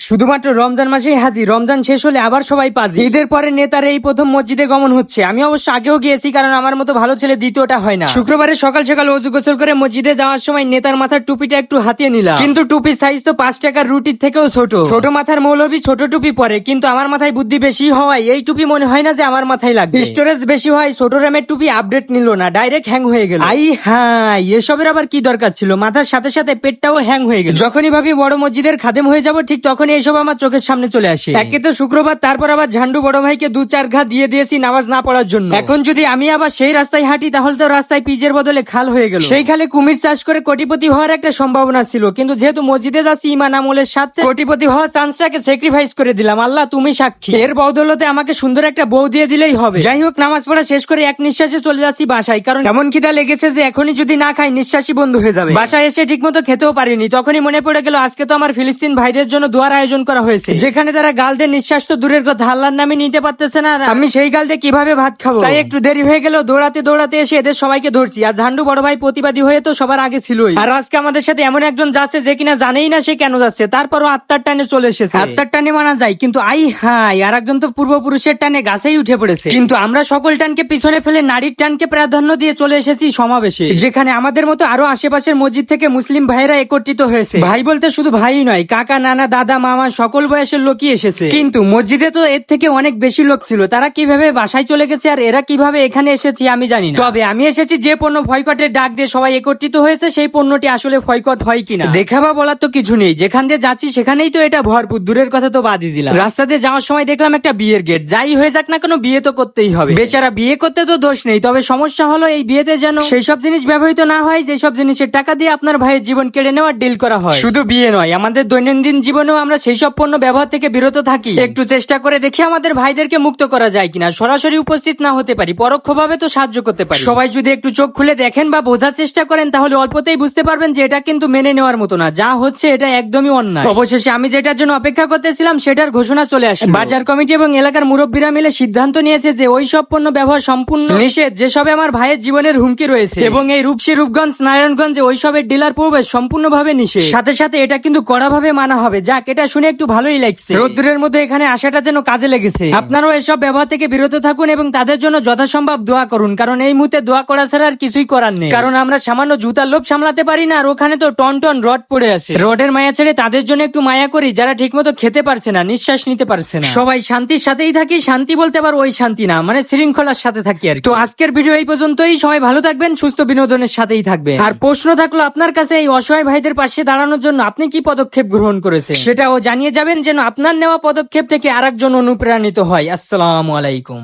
শুধুমাত্র রমজান মাসেই হাজির, রমজান শেষ হলে আবার সবাই পাজি। ঈদের পরে নেতার এই প্রথম মসজিদে গমন হচ্ছে। আমি অবশ্য আগেও গিয়েছি, কারণ আমার মতো ভালো ছেলে দ্বিতীয়টা হয় না। শুক্রবারে সকাল সকাল অজু গোসল করে মসজিদে যাওয়ার সময় নেতার মাথার টুপিটা একটু হাতিয়ে নিলাম, কিন্তু টুপির সাইজ তো 5 টাকার রুটির থেকেও ছোট। ছোট মাথার মৌলবী ছোট টুপি পরে, কিন্তু আমার মাথায় বুদ্ধি বেশি হওয়ায় এই টুপি মনে হয় না যে আমার মাথায় লাগবে। স্টোরেজ বেশি হয় ছোট র্যামের টুপি আপডেট নিল না, ডাইরেক্ট হ্যাং হয়ে গেল। আই হাই, এসবের আবার কি দরকার ছিল? মাথার সাথে সাথে পেটটাও হ্যাং হয়ে গেল। যখনই ভাবি বড় মসজিদের খাদেম হয়ে যাব, ঠিক তখনই এইসব আমার চোখের সামনে চলে আসে। একে তো শুক্রবার, তারপর আবার ঝান্ডু বড় ভাইকে 2-4 ঘা দিয়ে দিয়েছি নামাজ না পড়ার জন্য। এখন যদি আমি আবার সেই রাস্তায় হাঁটি, তাহলে তো রাস্তায় পিচের বদলে খাল হয়ে গেল। সেই খালে কুমির চাষ করে কোটিপতি হওয়ার একটা সম্ভাবনা ছিল, কিন্তু যেহেতু মসজিদে যাচ্ছি ইমান আমলের সাথে, কোটিপতি হওয়ার চান্সটাকে স্যাক্রিফাইস করে দিলাম। আল্লাহ তুমি সাক্ষী, এর বদৌলতে আমাকে সুন্দর একটা বউ দিয়ে দিলেই হবে। যাই হোক, নামাজ পড়া শেষ করে এক নিঃশ্বাসে চলে যাচ্ছি বাসায়, কারণ এমন খিদা লেগেছে যে এখনই যদি না খাই নিঃশ্বাসই বন্ধ হয়ে যাবে। বাসায় এসে ঠিক মতো খেতেও পারিনি, তখনই মনে পড়ে গেল আজকে তো আমার ফিলিস্তিন ভাইদের জন্য দোয়ার আয়োজন করা হয়েছে, যেখানে তারা গালদের নিঃশ্বাস তো দূরের কথা আল্লাহর নামে নিতে পারতেছে না। আমি সেই গালদে কিভাবে ভাত খাবো? তাই একটু দেরি হয়ে গেল, দৌড়াতে দৌড়াতে এসে এদের সবাইকে ধরছি। আর ঝান্ডু বড় ভাই প্রতিবাদী হয়ে তো সবার আগে ছিলই, আর আজকে আমাদের সাথে এমন একজন যাচ্ছে যে কিনা জানেই না সে কেন যাচ্ছে, তারপরও আত্মার টানে চলে এসেছে। আত্মার টানে মানা যায়, কিন্তু আই হাই, আর একজন তো পূর্বপুরুষের টানে গাছেই উঠে পড়েছে। কিন্তু আমরা সকল টানকে পিছনে ফেলে নারীর টানকে প্রাধান্য দিয়ে চলে এসেছি সমাবেশে, যেখানে আমাদের মতো আরো আশেপাশের মসজিদ থেকে মুসলিম ভাইরা একত্রিত হয়েছে। ভাই বলতে শুধু ভাই নয়, কাকা, নানা, দাদা, মামা সকল বয়সের লোকই এসেছে। কিন্তু মসজিদে তো এর থেকে অনেক বেশি লোক ছিল। তারা কিভাবে বাসায় চলে গেছে আর এরা কিভাবে এখানে এসেছে আমি জানি না। তবে আমি এসেছি যে পণ্য বয়কটের ডাক দিয়ে সবাই একত্রিত হয়েছে, সেই পণ্যটি আসলে বয়কট হয় কিনা দেখাবা, বলার তো কিছু নেই। যেখান দিয়ে যাচ্ছি সেখানেই তো এটা ভরপুর, দূরের কথা তো বাদই দিলাম। রাস্তা দিয়ে যাওয়ার সময় দেখলাম একটা বিয়ের গেট। যাই হয়ে যাক না কেন, বিয়ে তো করতেই হবে। বেচারা বিয়ে করতে তো দোষ নেই, তবে সমস্যা হলো এই বিয়েতে যেন সেই সব জিনিস ব্যবহৃত না হয় যেসব জিনিসের টাকা দিয়ে আপনার ভাইয়ের জীবন কেড়ে নেওয়ার ডিল করা হয়। শুধু বিয়ে নয়, আমাদের দৈনন্দিন জীবনেও আমরা সেই সব পণ্য ব্যবহার থেকে বিরত থাকি। একটু চেষ্টা করে দেখি আমাদের ভাইদেরকে মুক্ত করা যায় কিনা। সরাসরি উপস্থিত না হতে পারি, পরোক্ষভাবে তো সাহায্য করতে পারি। সবাই যদি একটু চোখ খুলে দেখেন বা বোঝার চেষ্টা করেন, তাহলে অল্পতেই বুঝতে পারবেন যে এটা কিন্তু মেনে নেওয়ার মতো না। যা হচ্ছে এটা একদমই অন্যায়। অবশেষে আমি যেটার জন্য অপেক্ষা করতেছিলাম সেটার ঘোষণা চলে আসে। বাজার কমিটি এবং এলাকার মুরব্বীরা মিলে সিদ্ধান্ত নিয়েছে যে ওই সব পণ্য ব্যবহার সম্পূর্ণ নিষেধ যেসবে আমার ভাইয়ের জীবনের হুমকি রয়েছে, এবং এই রূপসী, রূপগঞ্জ, নারায়ণগঞ্জে ওই সবের ডিলার প্রবেশ সম্পূর্ণভাবে নিষেধ। সাথে সাথে এটা কিন্তু কড়াভাবে মানা হবে। যাক, এটা শুনে একটু ভালোই লাগছে। রোদ্দুরের মধ্যে এখানে আসাটা যেন কাজে লেগেছে। আপনারাও এসব ব্যবহার থেকে বিরত থাকুন এবং তাদের জন্য যথাসম্ভব দোয়া করুন, কারণ এই মুহূর্তে দোয়া করা ছাড়া আর কিছুই করার নেই। কারণ আমরা সামান্য জুতার লোভ সামলাতে পারি না, আর ওখানে তো টন টন রড পড়ে আছে। রডের মায়া ছেড়ে তাদের জন্য একটু মায়া করি যারা ঠিকমতো খেতে পারছে না, নিঃশ্বাস নিতে পারছে না। সবাই শান্তির সাথেই থাকি। শান্তি বলতে আবার ওই শান্তি না, মানে শৃঙ্খলার সাথে থাকি আর কি। তো আজকের ভিডিও এই পর্যন্তই। সবাই ভালো থাকবেন, সুস্থ বিনোদনের সাথেই থাকবেন। আর প্রশ্ন থাকলো আপনার কাছে, এই অসহায় ভাইদের পাশে দাঁড়ানোর জন্য আপনি কি পদক্ষেপ গ্রহণ করেছেন সেটাও জানিয়ে যাবেন, যেন আপনার নেওয়া পদক্ষেপ থেকে আরেকজন অনুপ্রাণিত হয়। আসসালামু আলাইকুম।